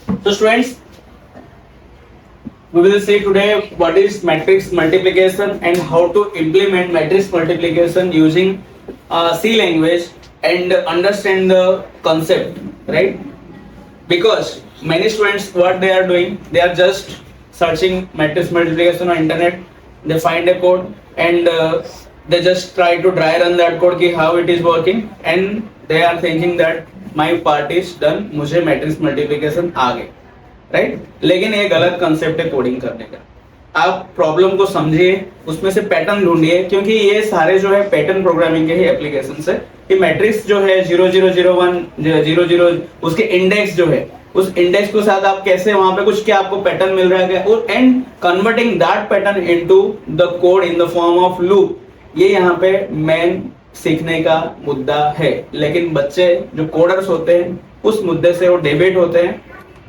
So students, we will see today what is matrix multiplication and how to implement matrix multiplication using C language and understand the concept, right? Because many students, what they are doing, they are just searching matrix multiplication on internet. They find a code and they just try to dry run that code ki how it is working, and they are thinking that my part is done, मुझे matrix multiplication आ गई, right? लेकिन ये गलत concept है coding करने का। आप problem को समझिए, उसमें से पैटर्न ढूंढिए, क्योंकि ये सारे जो है पैटर्न प्रोग्रामिंग के ही एप्लीकेशंस है कि मैट्रिक्स जो है 0001 00 उसके इंडेक्स जो है, उस इंडेक्स के साथ आप कैसे वहां पे कुछ क्या आपको पैटर्न मिल रहा है और and converting that pattern into the code in the form of loop, ये यहाँ पे मेन सीखने का मुद्दा है। लेकिन बच्चे जो कोडर्स होते हैं उस मुद्दे से वो डेविएट होते हैं।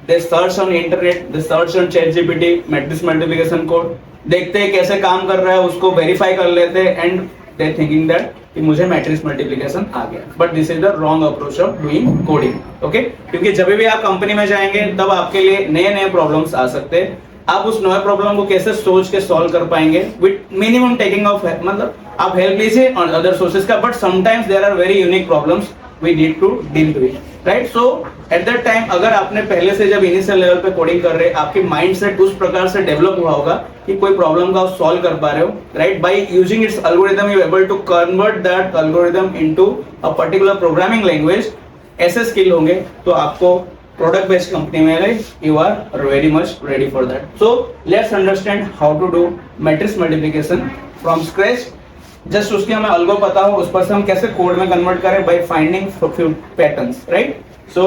They search on internet, they search on ChatGPT, matrix multiplication code, देखते हैं कैसे काम कर रहा है, उसको वेरीफाई कर लेते हैं एंड they thinking that कि मुझे मैट्रिक्स मल्टीप्लिकेशन आ गया। But this is the wrong approach of doing coding, okay? क्योंकि जब भी आप कंपनी में जाएंगे तब आपके लिए नए नए प्रॉब्लम्स आ सकते हैं। आप उस नए प्रॉब्लम को कैसे सोच के सॉल्व कर पाएंगे विद मिनिमम टेकिंग ऑफ, मतलब आप हेल्प लीजिए ऑन अदर सोर्सेज का, but sometimes there are very unique problems we need to deal with, right? So at that time अगर आपने पहले से जब इनिशियल लेवल पे कोडिंग कर रहे, आपकी माइंडसेट उस प्रकार से डेवलप हुआ होगा कि कोई प्रॉब्लम का आप सॉल्व कर पा रहे हो, right? By using it's algorithm you able to convert that algorithm into a particular programming language. ऐसे स्किल होंगे तो आपको प्रोडक्ट बेस्ड कंपनी में you are very much ready for that. So let's understand how to do matrix multiplication from scratch. Just उसके हमें algo पता हो, उस पर से हम कैसे कोड में कन्वर्ट करें by finding few patterns, right? So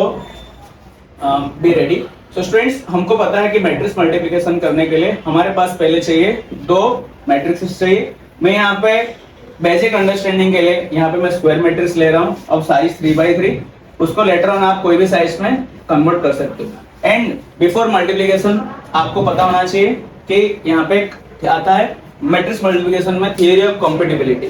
be ready. So students, हमको पता है कि मैट्रिक्स मल्टीप्लिकेशन करने के लिए हमारे पास पहले चाहिए दो मैट्रिक्स चाहिए। मैं यहाँ पे बेसिक अंडरस्टैंडिंग के लिए यहाँ पे मैं स्क्वायर मैट्रिक्स ले रहा हूँ। अब साइज 3x3, उसको लेटर ऑन आप कोई भी साइज में कन्वर्ट कर सकते हो। एंड बिफोर मल्टीप्लिकेशन आपको पता होना चाहिए कि यहाँ पे क्या आता है मैट्रिक्स मल्टीप्लिकेशन में, थियरी ऑफ कॉम्पेटिबिलिटी।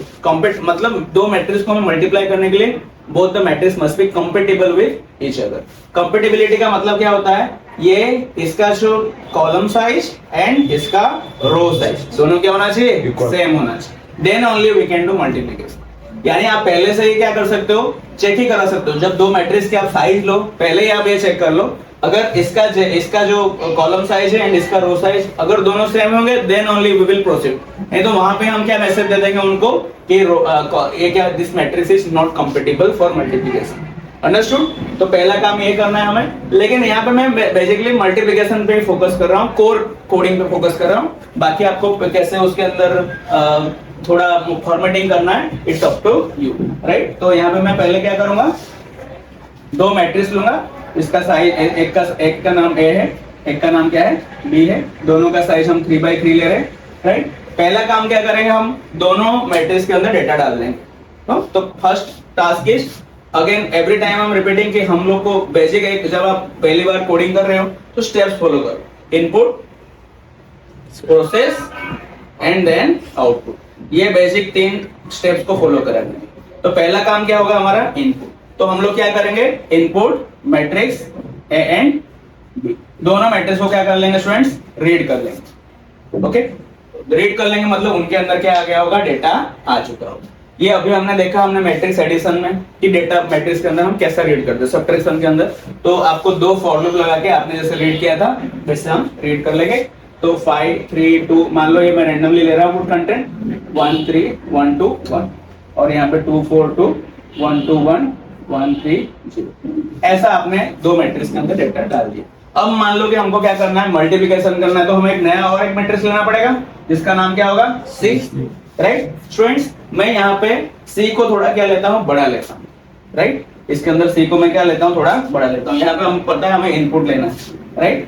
मतलब दो मैट्रिक्स को हमें मल्टीप्लाई करने के लिए both the matrix must be compatible with each other. Compatibility का मतलब क्या होता है, ये इसका जो कॉलम साइज एंड इसका रो साइज दोनों क्या होना चाहिए, सेम होना चाहिए। Then only we can do multiplication. यानी आप पहले से ही क्या कर सकते हो, चेक ही करा सकते हो। जब दो मैट्रिक्स के आप साइज लो, पहले ही आप ये चेक कर लो, अगर इसका जो कॉलम साइज है एंड इसका रो साइज अगर दोनों सेम होंगे then only we will proceed. नहीं तो वहां पे हम क्या मैसेज दे देंगे उनको कि ये क्या, this matrix is not compatible for multiplication. Understood? तो पहला काम ये करना है हमें। लेकिन यहाँ पे मैं बेसिकली मल्टीप्लिकेशन पे फोकस कर रहा हूँ, कोर कोडिंग पे फोकस कर रहा हूँ। बाकी आपको कैसे उसके अंदर थोड़ा फॉर्मेटिंग करना है, it's up to you, right? तो यहाँ पे मैं पहले क्या करूंगा, दो मैट्रिक्स लूंगा। इसका साइज एक का नाम ए है, एक का नाम क्या है, बी है। दोनों का साइज हम 3x3 ले रहे हैं, राइट? पहला काम क्या करेंगे, हम दोनों मैट्रिक्स के अंदर डेटा डाल देंगे। तो first task is again every time हम रिपीटिंग कि हम लोग को बेसिक एक, जब आप पहली बार कोडिंग कर रहे हो तो स्टेप्स फॉलो करो, input, process and then output. ये बेसिक 3 स्टेप्स को फॉलो करेंगे। तो पहला काम क्या होगा हमारा, इनपुट। तो हम लोग क्या करेंगे, input matrix A and B, दोनों मैट्रिक्स को क्या कर लेंगे स्टूडेंट्स, रीड कर लेंगे। ओके, रीड कर लेंगे मतलब उनके अंदर क्या आ गया होगा, डेटा आ चुका होगा। ये अभी हमने देखा, हमने मैट्रिक्स एडिशन में कि डेटा मैट्रिक्स के अंदर हम कैसा रीड करते हैं, सब्ट्रैक्शन के अंदर। तो आपको दो फॉर लूप लगा के आपने जैसे रीड किया था वैसे हम रीड कर लेंगे। तो 5 3 2, मान लो ये मैं रैंडमली ले रहा हूँ कंटेंट 1 3 1 2 1, और यहाँ पे 2 4 2 1 2 1 1 3 0, ऐसा आपने दो मैट्रिक्स के अंदर डेटा डाल दिया। अब मान लो कि हमको क्या करना है, मल्टीप्लिकेशन करना है, तो हमें एक नया और एक मैट्रिक्स लेना पड़ेगा जिसका नाम क्या होगा, C, राइट? स्टूडेंट्स, मैं यहाँ पे C को थोड़ा क्या लेता हूँ, बड़ा लेता हूँ, राइट? इसके अंदर C को मैं क्या लेता हूँ, थोड़ा बड़ा लेता हूँ। यहाँ पे हम पता है हमें इनपुट लेना है, राइट?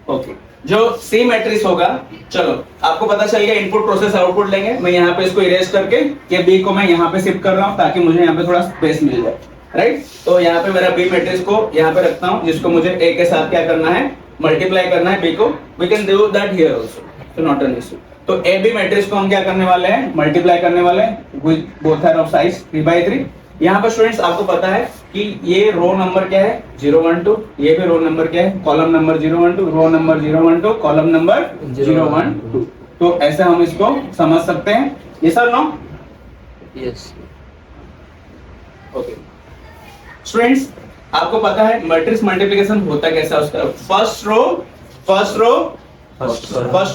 ओके, जो C मैट्रिक्स होगा, चलो आपको पता चल गया, इनपुट प्रोसेस आउटपुट लेंगे। मैं यहाँ पे इसको इरेज करके ये B को मैं यहाँ पे शिफ्ट कर रहा हूँ ताकि मुझे यहाँ पे थोड़ा स्पेस मिल जाए, राइट? तो यहाँ पे मेरा B मैट्रिक्स को यहाँ पे रखता हूँ, जिसको मुझे A के साथ क्या करना है, मल्टीप्लाई करना है B को। We can do that here also, तो नॉट एन इशू। तो AB मैट्रिक्स को हम क्या करने वाले हैं, मल्टीप्लाई करने वाले हैं with both are of size 3x3। यहाँ पर स्टूडेंट्स आपको पता है कि ये रो नंबर क्या है 012, ये भी रो नंबर क्या है column number 012, row number 012, column number 012। तो ऐसे हम इसको समझ सकते हैं। ये sir no yes okay students, आपको पता है मैट्रिक्स मल्टीप्लिकेशन होता कैसा है उसका। फर्स्ट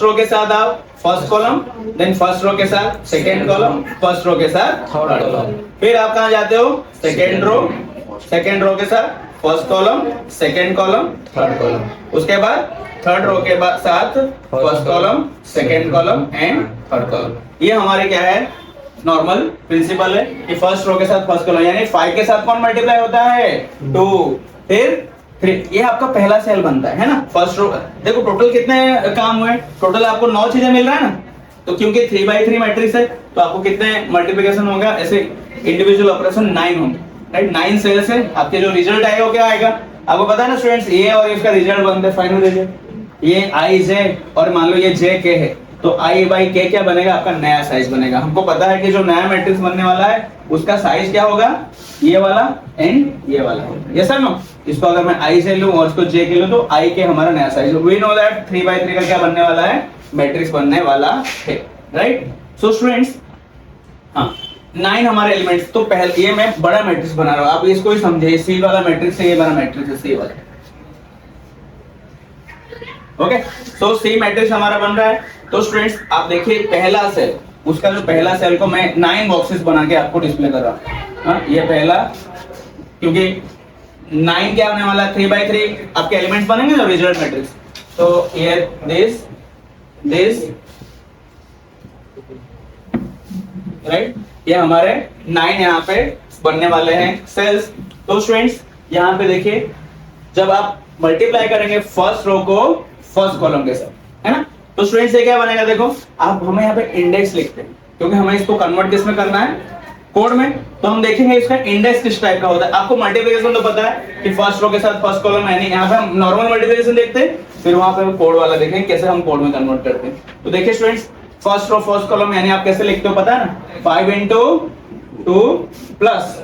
रो के साथ आप first column, then first row के साथ सेकेंड कॉलम, फर्स्ट रो के साथ थर्ड कॉलम, फिर आप कहां जाते हो सेकेंड रो के साथ first column, second column, third column, उसके बाद थर्ड रो के साथ first column, second column and third column. ये हमारे क्या है नॉर्मल प्रिंसिपल है कि फर्स्ट रो के साथ फर्स्ट कॉलम, यानी 5 के साथ कौन मल्टीप्लाई होता है 2, फिर 3। ये आपका पहला सेल बनता है ना फर्स्ट रो। देखो टोटल कितने काम हुए, टोटल आपको 9 चीजें मिल रहा है ना, तो क्योंकि 3x3 मैट्रिक्स है तो आपको कितने मल्टीप्लिकेशन होगा, ऐसे इंडिविजुअल ऑपरेशन 9 होंगे, राइट। 9 सेल से आपके जो रिजल्ट आएगा वो क्या आएगा, आपको पता है ना स्टूडेंट्स, ये और इसका रिजल्ट बनता है फाइनल रिजल्ट। ये आई जे और मान लो ये जे के है, तो आई बाई के क्या बनेगा, आपका नया साइज बनेगा। हमको पता है कि जो नया मैट्रिक्स बनने वाला है उसका साइज क्या होगा, ये वाला एंड ये वाला। यस सर नो, इसको अगर मैं आई से लूं और इसको जे के लूं तो आई के हमारा नया size. We know that 3x3 का क्या बनने वाला है, मैट्रिक्स बनने वाला है, राइट। सो स्टूडेंट्स, हाँ 9 हमारे एलिमेंट्स। तो पहले ये मैं बड़ा मैट्रिक्स बना रहा हूं, आप इसको ही समझे, सी वाला मैट्रिक्स है, ये बड़ा मैट्रिक्स है सी वाला। ओके, सो सी मैट्रिक्स हमारा बन रहा है। तो स्टूडेंट्स आप देखिए पहला सेल, उसका जो पहला सेल को मैं 9 बॉक्सेस बना के आपको डिस्प्ले कर रहा हूं। हाँ, ये पहला, क्योंकि 9 क्या होने वाला है 3x3 आपके एलिमेंट्स बनेंगे ना रिजल्ट मैट्रिक्स। तो ये दिस राइट, ये हमारे 9 यहाँ पे बनने वाले हैं सेल्स। तो स्टूडेंट्स यहाँ पे देखिए, जब आप मल्टीप्लाई करेंगे फर्स्ट रो को फर्स्ट कॉलम के साथ, है ना, तो स्टूडेंट्स ये क्या बनेगा, देखो आप हमें यहाँ पे इंडेक्स लिखते हैं क्योंकि हमें इसको कन्वर्ट किस में करना है, कोड में। तो हम देखेंगे इसका इंडेक्स किस टाइप का होता है। आपको मल्टीप्लिकेशन तो पता है कि फर्स्ट रो के साथ फर्स्ट कॉलम, यानी यहाँ पे हम नॉर्मल मल्टीप्लिकेशन देखते हैं, फिर वहां पे कोड वाला देखेंगे कैसे हम कोड में कन्वर्ट करते हैं। तो देखिए students, first row first column यानी आप कैसे लिखते हो पता है ना, 5 into 2 प्लस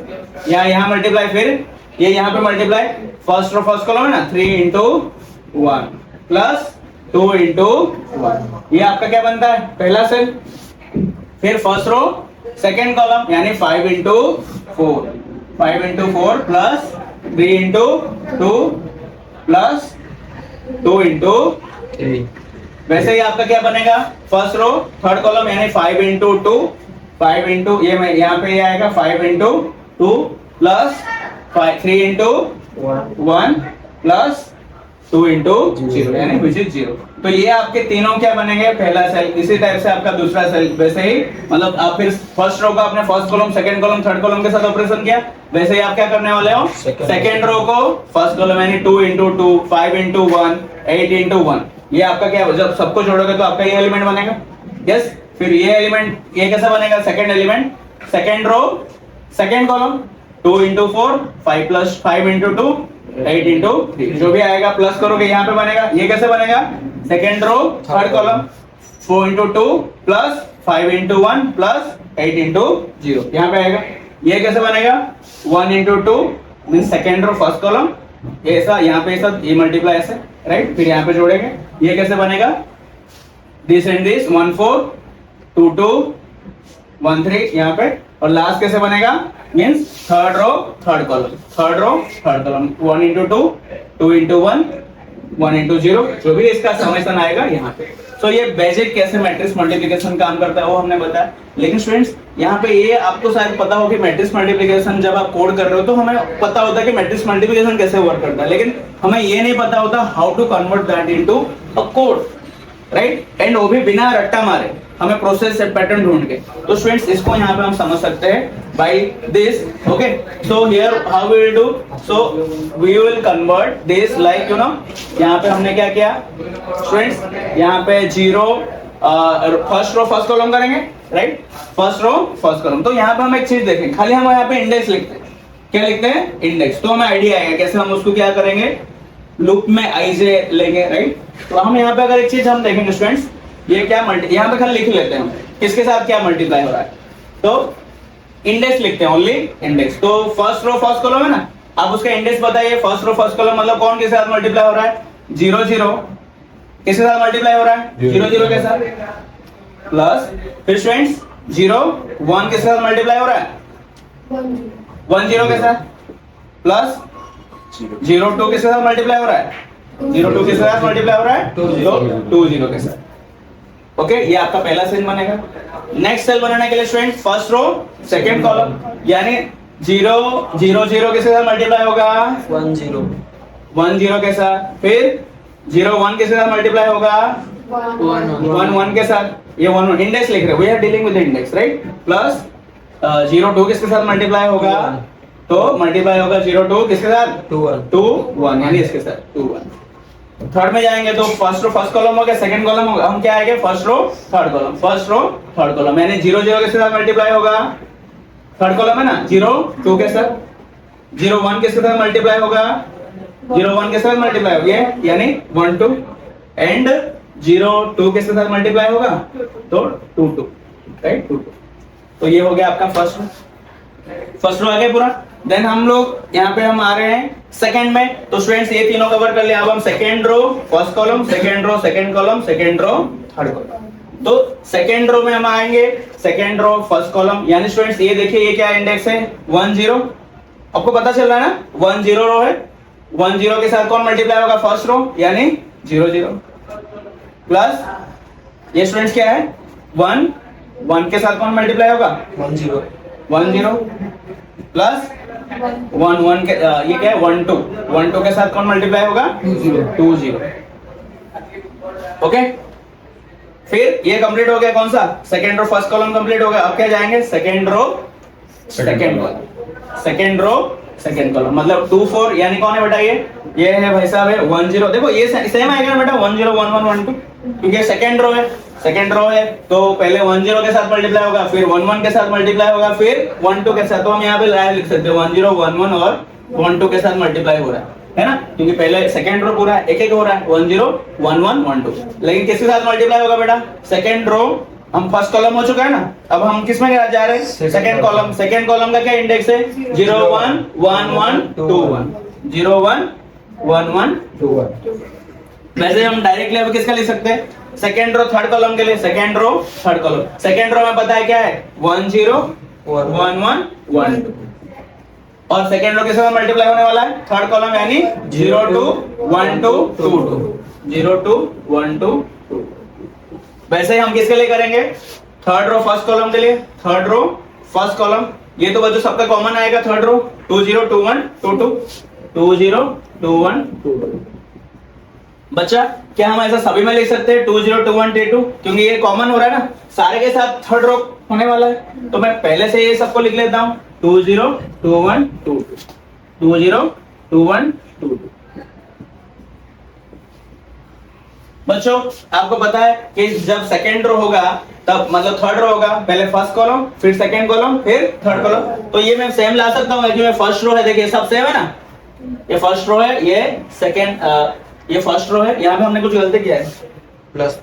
यहाँ मल्टीप्लाई, फिर ये यहाँ पे multiply, first row first column है ना, 3 into 1 प्लस 2 into 1, ये आपका क्या बनता है पहला सेल। फिर फर्स्ट रो सेकेंड कॉलम यानी 5 into 4 plus 3 into 2 plus 2 into 3। वैसे ही आपका क्या बनेगा, फर्स्ट रो थर्ड कॉलम यानी 5 into 2, 5 into ये मैं यहाँ पे ये आएगा 5 into 2 plus 3 into 1 plus 2 into 0 यानी which is 0। तो ये आपके तीनों क्या बनेंगे, पहला सेल। इसी टाइप से आपका दूसरा सेल, वैसे ही मतलब आप फिर फर्स्ट रो का आपने first column second column third column के साथ ऑपरेशन किया, वैसे ही आप क्या करने वाले हो, सेकंड रो को फर्स्ट कॉलम यानी 2 into 2, 5 into 1, 8 into 1, ये आपका क्या, जब सबको जोड़ोगे तो आपका ये एलिमेंट बनेगा। यस, फिर ये एलिमेंट ये कैसा बनेगा, second element, second row second column 2 into 4, 5 plus 5 into 2, 8 into 3, जो भी आएगा प्लस करोगे यहाँ पे बनेगा। ये कैसे बनेगा, second row third column 4 into 2 plus 5 into 1 plus 8 into 0, यहाँ पे आएगा। ये कैसे बनेगा, 1 into 2 mean second row first column, ये ऐसा यहाँ पे ऐसा ये मल्टीप्लाई ऐसे, राइट। फिर यहाँ पे जोड़ेंगे, ये कैसे बनेगा, दिस एंड दिस 1 4 2 2 1 3 यहाँ पे। और लास्ट कैसे बनेगा, means third row third column 1 into 2, 2 into 1, 1 into 0, जो भी इसका समेशन आएगा यहाँ पे। तो ये बेसिक कैसे मैट्रिक्स मल्टीप्लिकेशन काम करता है वो हमने बताया। लेकिन स्टूडेंट्स यहाँ पे ये आपको शायद पता हो कि मैट्रिक्स मल्टीप्लिकेशन जब आप कोड कर रहे हो तो हमें पता होता है कि मैट्रिक्स मल्टीप्लिकेशन कैसे वर्क करता है, लेकिन हमें ये नहीं पता होता how to convert that into a code, right. And वो भी बिना रट्टा मारे, हमें प्रोसेस से पैटर्न ढूंढ के। तो स्टूडेंट्स इसको यहाँ पे हम समझ सकते हैं by this. Okay, so here how we will do, so we will convert this like you know, यहाँ पे हमने क्या किया स्टूडेंट्स, यहाँ पे 0 फर्स्ट रो फर्स्ट कॉलम करेंगे, right, first row first column. तो यहाँ पे हम एक चीज देखें, खाली हम यहाँ पे इंडेक्स लिखते हैं, क्या लिखते हैं, इंडेक्स। तो हमें आइडिया आएगा कैसे हम उसको क्या करेंगे, लूप में आईजे लेंगे, राइट। तो हम यहाँ पे अगर एक चीज हम देखेंगे स्टूडेंट्स, ये क्या यहाँ पे खाली लिख लेते हैं हम किसके साथ क्या मल्टीप्लाई हो रहा है, तो इंडेक्स लिखते हैं, ओनली इंडेक्स। तो फर्स्ट रो फर्स्ट कॉलम है ना, आप उसका इंडेक्स बताइए, फर्स्ट रो फर्स्ट कॉलम, मतलब कौन किसके साथ मल्टीप्लाई हो रहा है, 0 0 किसके साथ मल्टीप्लाई हो रहा है, 0 0 के साथ, प्लस फिर स्टूडेंट्स 0 1 किसके साथ मल्टीप्लाई हो रहा है, 1 0 के साथ, प्लस 0 2 किसके साथ मल्टीप्लाई हो रहा है, 0 2 किसके साथ मल्टीप्लाई हो रहा है, 2 0 के साथ। ओके, ये आपका पहला सेल बनेगा। नेक्स्ट सेल बनाने के लिए student first row second column, यानी 0 0 0 किसके साथ मल्टीप्लाई होगा, 1 0 1 0 के साथ, फिर 0 1 किसके साथ मल्टीप्लाई होगा, 1 1 के साथ, ये 1 1 इंडेक्स लिख रहे हैं, we are dealing with the index right, plus 0 2 किसके साथ मल्टीप्लाई होगा, तो मल्टीप्लाई होगा 0 2 किसके साथ, 2 1 यानी इसके साथ 2 1। थर्ड में जाएंगे तो फर्स्ट रो फर्स्ट कॉलम हो गया, सेकंड कॉलम होगा, हम क्या आएंगे, first row third column, first row third column, यानी 0 0 किसके साथ मल्टीप्लाई होगा, थर्ड कॉलम है ना, 0 2 के साथ, 0 1 किसके साथ मल्टीप्लाई होगा, 0 1 के साथ मल्टीप्लाई हो गया, यानी 1 2, एंड 0 2 किसके साथ मल्टीप्लाई होगा, तो 2 2 राइट, 2 2। तो ये हो गया आपका फर्स्ट रो आ गया पूरा। देन हम लोग यहाँ पे हम आ रहे हैं सेकंड में, तो स्टूडेंट्स ये तीनों कवर कर लिया। अब हम second row first column, second row second column, second row third column. तो सेकंड रो में हम आएंगे सेकंड रो फर्स्ट कॉलम, यानी स्टूडेंट्स ये देखिए ये क्या इंडेक्स है, 1 0, आपको पता चल रहा है ना, 1 0 रो है, 1 0 के साथ कौन मल्टीप्लाई होगा, फर्स्ट रो यानी 0 0, प्लस ये स्टूडेंट्स क्या है, 1 1 के साथ कौन मल्टीप्लाई होगा, 1 0 1 0, प्लस 1 1 के ये क्या है, 1 2, 1 2 के साथ कौन मल्टीप्लाई होगा, 2 0। ओके, फिर ये कंप्लीट हो गया, कौन सा, second row first column complete हो गया। अब क्या जाएंगे, second row second column, second row second column, मतलब 2 4 यानी कौन है बेटा, ये है भाई साहब है 1 0, देखो ये सेम आएगा बेटा 1 0 1 1 1 2, क्योंकि सेकंड रो है, सेकंड रो है तो पहले 1 0 के साथ मल्टीप्लाई होगा, फिर 1 1 के साथ मल्टीप्लाई होगा, फिर 1 2 के साथ, तो हम यहाँ पे लाइव लिख सकते हैं 1 0 1 1 और 1 2 के साथ मल्टीप्लाई हो रहा है ना, क्योंकि पहले सेकंड रो पूरा एक एक हो रहा है, 1 0 1 1 1 2, लेकिन किसके साथ मल्टीप्लाई होगा बेटा, सेकंड रो, हम फर्स्ट कॉलम हो चुका है ना, अब हम किस में जा रहे हैं, सेकंड कॉलम। सेकंड कॉलम का क्या इंडेक्स है, 0 1 1 1 2 1, 0 1 1 1 2 1। वैसे हम डायरेक्टली अब किसका लिख सकते हैं, सेकंड रो थर्ड कॉलम के लिए, second row third column, second row में पता है क्या है, 1 0 1 1 1 2, और सेकंड रो के साथ मल्टीप्लाई होने वाला है थर्ड कॉलम, यानी 0 2 1 2 2 2, 0 2 1 2 2। वैसे ही हम किसके लिए करेंगे, थर्ड रो फर्स्ट कॉलम के लिए, थर्ड रो फर्स्ट कॉलम, ये तो बच्चों सबका कॉमन आएगा, थर्ड रो 2 0 2 1 2 2, 2 0 2 1 2 2। बच्चा क्या हम ऐसा सभी में लिख सकते हैं 2 0 2 1 2 2, क्योंकि ये कॉमन हो रहा है ना, सारे के साथ थर्ड रो होने वाला है, तो मैं पहले से ये सबको लिख लेता हूँ 2 0 2 1 2 2, 2 0 2 1 2 2। बच्चों आपको पता है कि जब सेकेंड रो होगा तब मतलब थर्ड रो होगा, पहले फर्स्ट कॉलम फिर सेकेंड कॉलम फिर थर्ड कॉलम, तो ये मैं सेम ला सकता हूँ क्योंकि फर्स्ट रो है, देखिए सब सेम है ना, ये फर्स्ट रो है, ये सेकेंड ये फर्स्ट रो है, यहाँ पे हमने कुछ गलती किया है, प्लस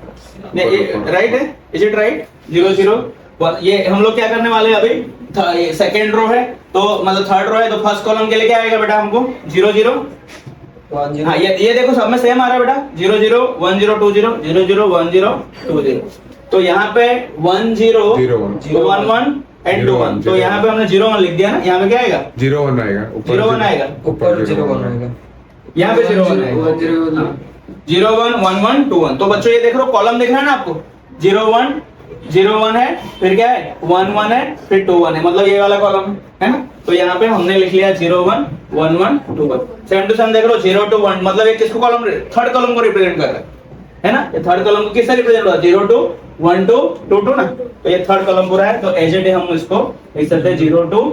राइट है, इज इट राइट, 0 0, ये हम लोग क्या करने वाले हैं अभी, सेकेंड रो है तो मतलब थर्ड रो है, तो फर्स्ट कॉलम के लिए क्या आएगा बेटा हमको 0 0 1 0, हाँ ये देखो सब में सेम आ रहा है बेटा, 0 0 1 0 2 0 0 0 1 0 2 0, तो यहाँ पे 1 0 1 1 एंड 2 1, तो यहाँ पे हमने 0 1 लिख दिया ना, यहाँ पे क्या आएगा 0 1 आएगा, 0 1 आएगा, ऊपर 0 1 आएगा, यहाँ पे 0 1 आएगा, 0 1 1 1 2 1। तो बच्चों ये देख रहे हो कॉलम दिख रहा है ना आपको, 0 1 0 1 है, फिर क्या है 1 1 है, फिर 2 1 है, मतलब ये वाला कॉलम है ना, तो यहाँ पे हमने लिख लिया 0 1 1 1 2 1। सेम टू सेम देख रहे हो 0 2 1, मतलब ये किसको कॉलम, थर्ड कॉलम को रिप्रेजेंट कर रहा है ना, ये थर्ड कॉलम को किससे रिप्रेजेंट हो रहा है, 0 2 1 2 2 2 ना, तो ये थर्ड कॉलम पूरा है, तो एज इट हम इसको लिख सकते हैं 0 2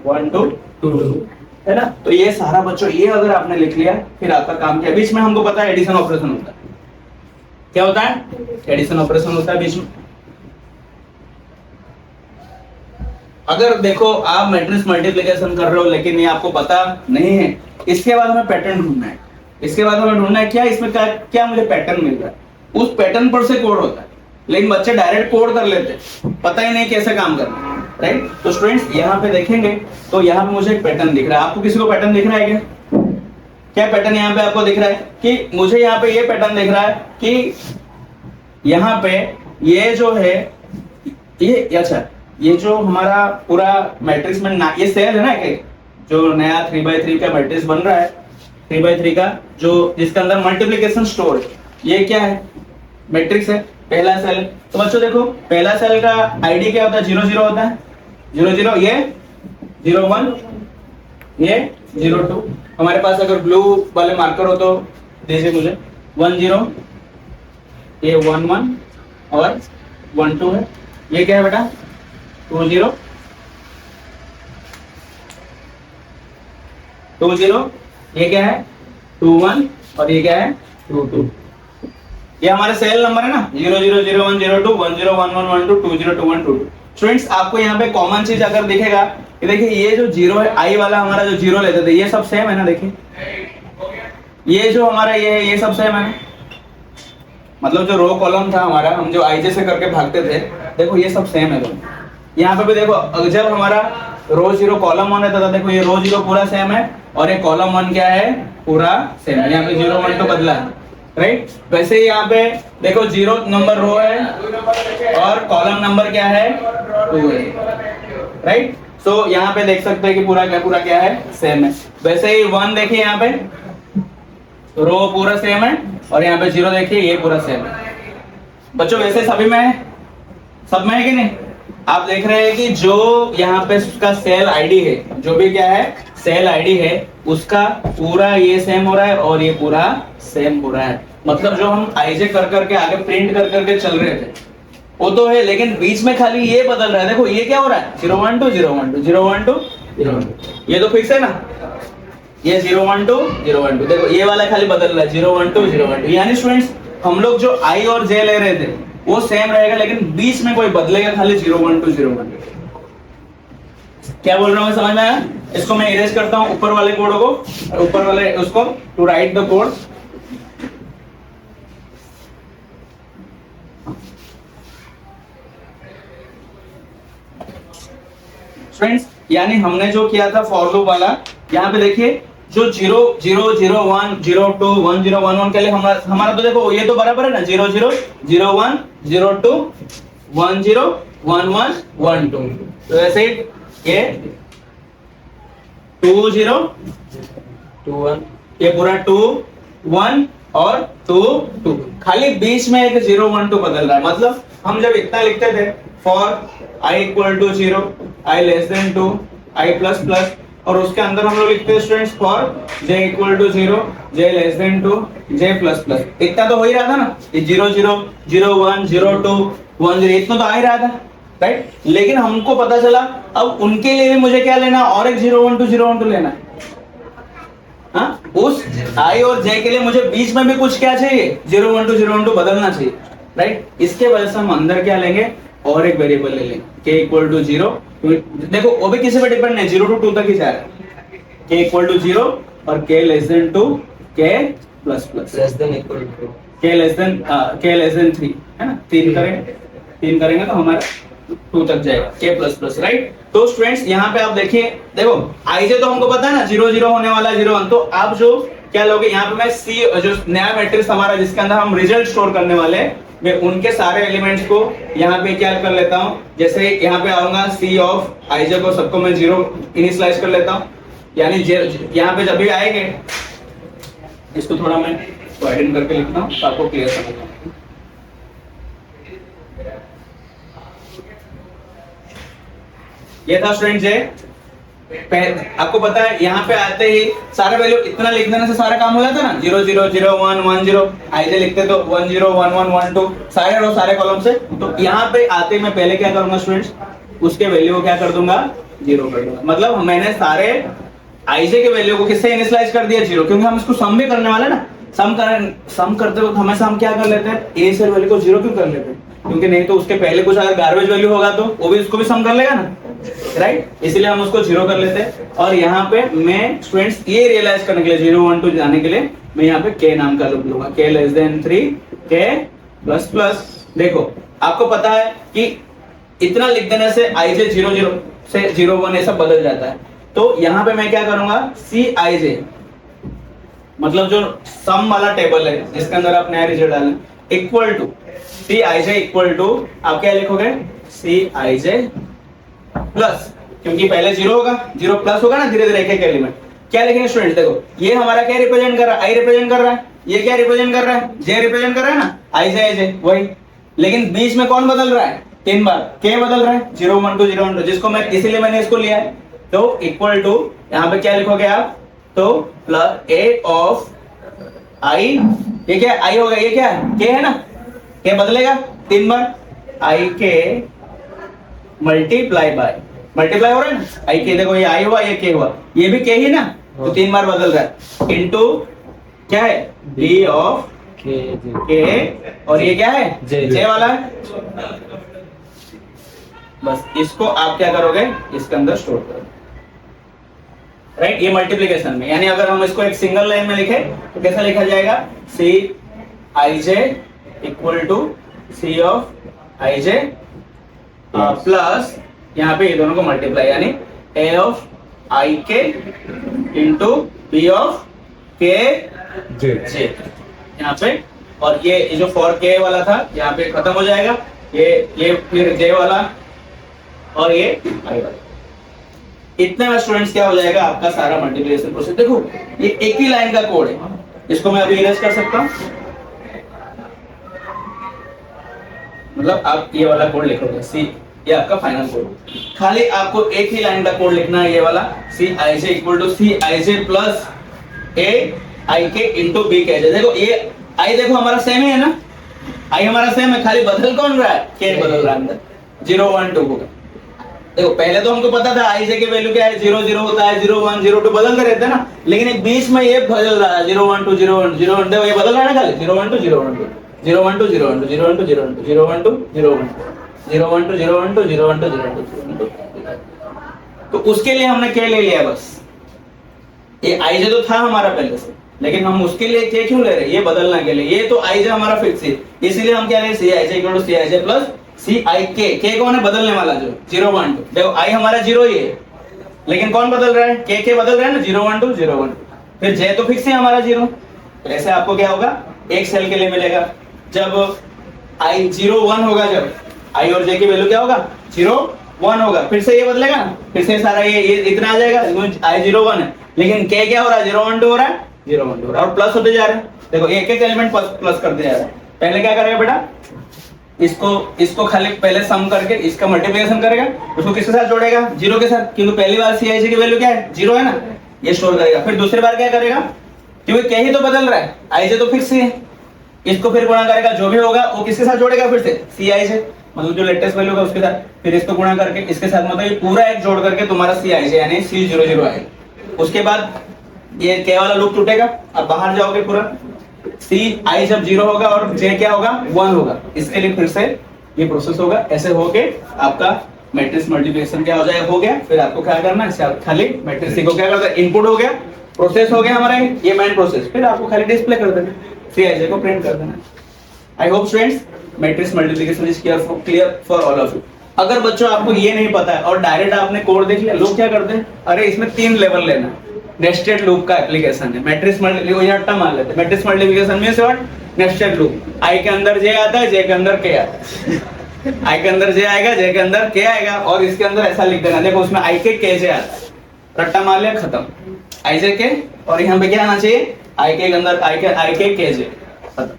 1 2 2 2, है ना। तो ये सारा बच्चों ये अगर आपने लिख लिया फिर आपका काम क्या, बीच में हमको पता है एडिशन ऑपरेशन होता है, क्या होता है, एडिशन ऑपरेशन होता है बीच में। अगर देखो आप मैट्रिक्स मल्टीप्लिकेशन कर रहे हो लेकिन ये आपको पता नहीं है, इसके बाद हमें पैटर्न ढूंढना है, इसके बाद हमें ढूंढना है क्या इसमें क्या मुझे पैटर्न मिल रहा है, उस पैटर्न पर से कोड होता है, लेकिन बच्चे डायरेक्ट कोड कर लेते हैं, पता ही नहीं कैसे काम करना है। राइट। तो स्टूडेंट्स यहाँ पे देखेंगे तो यहाँ पे मुझे एक पैटर्न दिख रहा है, आपको किसी को पैटर्न दिख रहा है क्या? क्या पैटर्न यहाँ पे आपको दिख रहा है कि मुझे यहाँ पे ये पैटर्न दिख रहा है कि यहाँ पे ये जो है ये अच्छा ये जो हमारा पूरा मैट्रिक्स में ये सेल है ना कि जो नया 3x3 का मैट्रिक्स बन रहा है 3x3 का जो जिसके अंदर मल्टीप्लिकेशन स्टोर है, ये क्या है? मैट्रिक्स है, पहला सेल। तो बच्चों देखो पहला सेल का आईडी क्या होता है? 0 0 होता है, 0 0 ये 0 1 ये 0 2। हमारे पास अगर ब्लू वाले मार्कर हो तो दीजिए मुझे। 1 0 ये 1 1 और 1 2 है। ये क्या है बेटा? 2 0 2 0। ये क्या है? 2 1 और ये क्या है? 2 2। ये हमारे सेल नंबर है ना 0 0 0 1 0 2 1 0 1 1 1 2 2 0 2 1 2 2। स्टूडेंट्स आपको यहाँ पे कॉमन चीज अगर दिखेगा कि देखिए ये जो जीरो है आई वाला हमारा जो जीरो लेते थे ये सब सेम है ना। देखिए ये जो हमारा ये है ये सब सेम है ना, मतलब जो रो कॉलम था हमारा हम जो आईजे से करके भागते थे देखो ये सब सेम है दोनों। यहाँ पे भी देखो जब हमारा रो जीरो कॉलम वन रहता था देखो ये रो जीरो पूरा सेम है और ये कॉलम वन क्या है? पूरा सेम है। यहाँ पे 0 1 तो बदला है, राइट। वैसे ही यहाँ पे देखो 0 नंबर रो है और कॉलम नंबर क्या है? 2 है, राइट। सो यहाँ पे देख सकते हैं कि पूरा क्या है? सेम है। वैसे ही 1 देखिए यहाँ पे रो पूरा सेम है और यहाँ पे 0 देखिए ये पूरा सेम है। बच्चों वैसे सभी में है, सब में है कि नहीं? आप देख रहे हैं कि जो यहाँ पे उसका सेल आईडी है जो भी क्या है सेल आईडी है उसका पूरा ये सेम हो रहा है और ये पूरा सेम हो रहा है। मतलब जो हम आईजे कर करके आगे प्रिंट कर करके चल रहे थे वो तो है, लेकिन बीच में खाली ये बदल रहा है। देखो ये क्या हो रहा है? 0 1 2 0 1 2 0 1 2 0 1 2। ये तो फिक्स है ना, ये 0 1 2 0 1 2। देखो ये वाला खाली बदल रहा है 0 1 2 0 1 2। यानी स्टूडेंट्स हम लोग जो आई और जे ले रहे थे वो सेम रहेगा लेकिन बीच में कोई बदलेगा खाली 0 1 2 0 1 2। क्या बोल रहा हूँ समझ में आया? इसको मैं इरेज करता हूँ ऊपर वाले कोड को, ऊपर वाले उसको to write the code. Friends यानी हमने जो किया था फॉर लूप वाला, यहाँ पे देखिए जो 0 0 0 1 0 2 1 0 1 1 के लिए हमारा तो देखो ये तो बराबर है ना 0 0 0 1 0 2 1 0 1 1 1 2। तो ऐसे ये 2 0 2 1 ये पूरा 2 1 और 2 2। खाली बीच में एक 0 1 2 बदल रहा है। मतलब हम जब इतना लिखते थे for i equal to 0 i less than 2 i plus plus और उसके अंदर हम लोग लिखते हैं students for j equal to 0 j less than 2 j plus plus. इतना तो हो ही रहा था ना, ये 0 0 0 1 0 2 1 0 इतना तो आ ही रहा था, राइट। लेकिन हमको पता चला अब उनके लिए भी मुझे क्या लेना और एक 0 1 2 0 1 2 लेना है। हाँ उस i और j के लिए मुझे बीच में भी कुछ क्या चाहिए 0 1 2 0 1 2 बदलना चाहिए, राइट। इसके वजह से हम अंदर क्या लेंगे और एक वेरिएबल ले लेंगे k इक्वल टू 0। देखो वो भी किसी पे डिपेंड नहीं 0 to 2 तक ही जा रहा है। k इक्वल टू 0 और k less than 2 k plus plus less than equal to k less than 3 है ना। 3 करेंगे तो हमारा 2 तक जाएगा k प्लस प्लस, राइट। तो स्टूडेंट्स यहाँ पे आप देखिए देखो आईजे तो हमको पता है ना 0 0 होने वाला 0 1। तो आप जो क्या लोगे यहाँ पे मैं सी जो नया मैट्रिक्स हमारा जिसके अंदर हम रिजल्ट स्टोर करने वाले हैं मैं उनके सारे एलिमेंट्स को यहाँ पे क्या कर लेता हूँ। जैसे यहाँ पे आऊंगा सी ऑफ आईजे को सबको मैं 0 इनिशियलाइज कर लेता हूँ। यानी यहाँ पे जब भी आएंगे इसको थोड़ा मैं वाइडन करके लिखता हूँ तो आपको क्लियर समझ में। ये था स्टूडेंट जे। आपको पता है यहाँ पे आते ही सारे वैल्यू इतना लिख देने से सारा काम हो जाता है ना 0 0 0 1 1 0 आईजे लिखते तो 1 0 1 1 1 2 सारे रो सारे कॉलम से। तो यहाँ पे आते मैं पहले क्या करूंगा स्टूडेंट्स उसके वैल्यू को क्या कर दूंगा 0 कर दूंगा। मतलब मैंने सारे आईजे के वैल्यू को किससे इनिशियलाइज कर दिया 0 क्योंकि हम इसको सम भी करने वाले ना। सम करते वक्त हमेशा हम क्या कर लेते हैं ए से वैल्यू को 0 क्यों कर लेते हैं क्योंकि नहीं तो उसके पहले कुछ अगर गार्बेज वैल्यू होगा तो वो भी उसको भी सम कर लेगा ना, राइट। इसलिए हम उसको 0 कर लेते हैं। और यहाँ पे मैं स्टूडेंट्स ये रियलाइज करने के लिए 0 1 2 जाने के लिए मैं यहाँ पे k नाम का लूप लूंगा k less than 3 k plus plus. देखो आपको पता है कि इतना लिख देने से आई जे 0 से 0 1 ऐसा बदल जाता है। तो यहाँ पे मैं क्या करूंगा, सी आई जे मतलब जो सम वाला टेबल है जिसके अंदर आप नया रिजल्ट डालें, equal to C I J equal to आप क्या लिखोगे, सी आई जे प्लस, क्योंकि पहले 0 होगा, 0 प्लस होगा ना धीरे धीरे एक एक एलिमेंट। क्या लिखेंगे स्टूडेंट, देखो ये हमारा क्या रिप्रेजेंट कर रहा है, आई रिप्रेजेंट कर रहा है, ये क्या रिप्रेजेंट कर रहा है, जे रिप्रेजेंट कर रहा है ना, आई जे वही। लेकिन बीच में कौन बदल रहा है, 3 बार के बदल रहा है, 0 1 2 0 1 2, जिसको मैं इसीलिए मैंने इसको लिया है। तो इक्वल टू यहाँ पे क्या लिखोगे आप, तो प्लस ए ऑफ आई, ये क्या आई होगा, ये क्या है के है ना, के बदलेगा 3 बार, आई के मल्टीप्लाई बाय, मल्टीप्लाई हो रहा है ना, आई के, देखो ये आई हुआ ये के हुआ, ये भी के ही ना, तो 3 बार बदल रहा है, इनटू क्या है बी ऑफ के, और ये क्या है जे वाला है। बस इसको आप क्या करोगे, इसके अंदर स्टोर करोगे, राइट। ये मल्टीप्लिकेशन में, यानी अगर हम इसको एक सिंगल लाइन में लिखे तो कैसा लिखा जाएगा, c I J equal to c of i J plus यहाँ पे ये दोनों को मल्टीप्लाई, यानी ए of I K into B of के जे यहाँ पे, और ये जो फॉर के वाला था यहाँ पे खत्म हो जाएगा, ये फिर जे वाला और ये आई वाला। इतने में स्टूडेंट्स क्या हो जाएगा आपका सारा मल्टीप्लिकेशन प्रोसेस। देखो ये एक ही लाइन का कोड है, इसको मैं अभी इरेज कर सकता हूँ, मतलब आप ये वाला कोड लिखोगे सी, ये आपका फाइनल कोड। खाली आपको एक ही लाइन का कोड लिखना है, ये वाला C I J equal to C I J plus A I K into B के जे। देखो ये आई देखो हमारा सेम ही है ना, आई हमारा सेम है, खाली बदल कौन रहा है, के बदल रहा है अंदर, 0 1 2 होगा। देखो पहले तो हमको पता था आई जे की वैल्यू क्या है, 0 0 होता है, 0 1 0 2 बदलते रहते हैं ना, लेकिन एक बीच में ये बदल रहा है 0 1 2 0 1 0 1 2, ये बदल रहा है ना खाली 0 1 2 0 1 2 0 1 2 0 1 2 0 1 2 0 1 2 0 1 2 0 1 0 1 2 0 1 2 0 1 2 0 1 2। तो उसके लिए हमने क्या ले लिया, बस ये आई जे तो था हमारा पहले से, लेकिन हम उसके लिए क्या क्यों ले रहे हैं, ये बदलने के लिए। ये तो आई जे हमारा फिक्स है, इसीलिए हम क्या ले रहे हैं, C I J equal to C I J plus C I K कौन है बदलने वाला, जो 0 1 2। देखो आई हमारा 0 ही है, लेकिन कौन बदल रहा है, के बदल रहा है ना, 0 1 2 0 1। फिर जे तो फिक्स है हमारा 0, तो ऐसे आपको क्या होगा, एक सेल के लिए मिलेगा। जब आई 0 1 होगा, जब आई और जे की वैल्यू क्या होगा 0 1 होगा, फिर से ये बदलेगा ना, फिर से सारा ये इतना आ जाएगा, आई 0 1 है, लेकिन के क्या हो रहा है 0 1 2 हो रहा है, 0 1 2 हो रहा है, और प्लस होते जा रहे हैं। देखो एक एक एलिमेंट प्लस करते जा रहा है। पहले क्या करेगा बेटा, इसको खाली पहले सम करके इसका मल्टीप्लिकेशन करेगा, उसको किसके साथ जोड़ेगा, 0 के साथ, क्योंकि पहली बार सी आई जे की वैल्यू क्या है 0 है ना, ये स्टोर करेगा। फिर दूसरी बार क्या करेगा, क्योंकि के ही तो बदल रहा है, आई जे तो फिक्स ही है, इसको फिर गुणा करेगा, जो भी होगा वो किसके साथ जोड़ेगा, फिर से सी आई जे मतलब जो लेटेस्ट वैल्यू होगा उसके साथ, फिर इसको गुणा करके इसके साथ, मतलब ये पूरा एक जोड़ करके तुम्हारा सी आई जे यानी सी 0 0 आएगा। उसके बाद ये के वाला लूप टूटेगा, अब बाहर जाओगे पूरा, सी आई जब 0 होगा और जे क्या होगा 1 होगा, इसके लिए फिर से ये प्रोसेस होगा। ऐसे होके आपका मैट्रिक्स मल्टीप्लिकेशन क्या हो जाएगा, हो गया। फिर आपको क्या करना है, खाली मैट्रिक्स को क्या करना है, इनपुट हो गया, प्रोसेस हो गया हमारा ये मेन प्रोसेस, फिर आपको खाली डिस्प्ले कर देना, सी आई जे को प्रिंट कर देना। I hope students matrix multiplication is clear for all of you. अगर बच्चों आपको ये नहीं पता है और डायरेक्ट आपने कोड देख लिया, लोग क्या करते हैं, अरे इसमें 3 लेवल लेना, नेस्टेड लूप का एप्लीकेशन है, मैट्रिक्स मल्टीप्लिकेशन मान लेते हैं, matrix multiplication means what, nested loop. I के अंदर जे आता है, जे के अंदर के आता है, आई के अंदर जे आएगा, जे के अंदर के आएगा, और इसके अंदर ऐसा लिख देना, देखो उसमें आई के जे आता है, रट्टा मार लिया खत्म, आई जे के, और यहाँ पे क्या आना चाहिए, आई के अंदर आई के जे खत्म।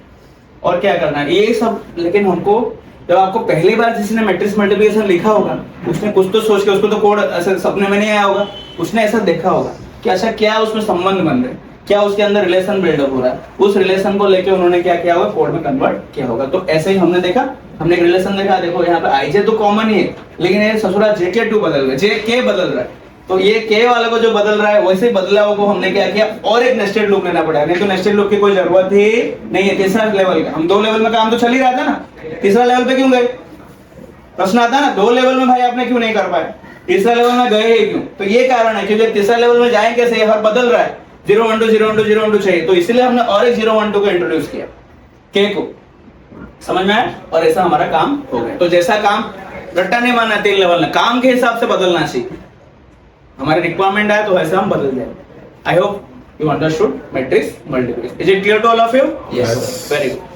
और क्या करना है ये सब। लेकिन हमको जब आपको पहली बार जिसने मैट्रिक्स मल्टीप्लिकेशन लिखा होगा, उसने कुछ तो सोच के, उसको तो कोड ऐसे सपने में नहीं आया होगा, उसने ऐसा देखा होगा कि अच्छा क्या उसमें संबंध बन रहे, क्या उसके अंदर रिलेशन बिल्डअप हो रहा है, उस रिलेशन को लेके उन्होंने क्या किया होगा, कोड में कन्वर्ट किया होगा। तो ऐसे ही हमने देखा, हमने एक रिलेशन देखा, देखो यहाँ पे आई जे तो कॉमन ही है, लेकिन ये ससुरा जे के 2 बदल रहा है, जे के बदल रहा है, तो ये के वाले को जो बदल रहा है वैसे ही बदलाव को हमने क्या किया, और एक नेस्टेड लूप लेना पड़ा, नहीं तो नेस्टेड लूप की कोई जरूरत ही नहीं है। तीसरा लेवल का, हम 2 लेवल में काम तो चल ही रहा था ना, तीसरा लेवल पे क्यों गए, प्रश्न आता ना, 2 लेवल में भाई आपने क्यों नहीं कर पाए, तीसरा लेवल में गए ही क्यों, तो ये कारण है, क्योंकि तीसरा लेवल में जाएं कैसे, हर बदल रहा है, 0 1 2 0 1 2 0 1 2 चाहिए, तो इसलिए हमने और एक 0 1 2 को इंट्रोड्यूस किया, के को, समझ में आया, और ऐसा हमारा काम हो गया। तो जैसा काम रट्टा नहीं मारना 3 लेवल में, काम के हिसाब से बदलना चाहिए, हमारे रिक्वायरमेंट आया तो वैसे हम बदल दें. I hope you understood matrix multiplication. Is it clear to all of you? Yes. Very good.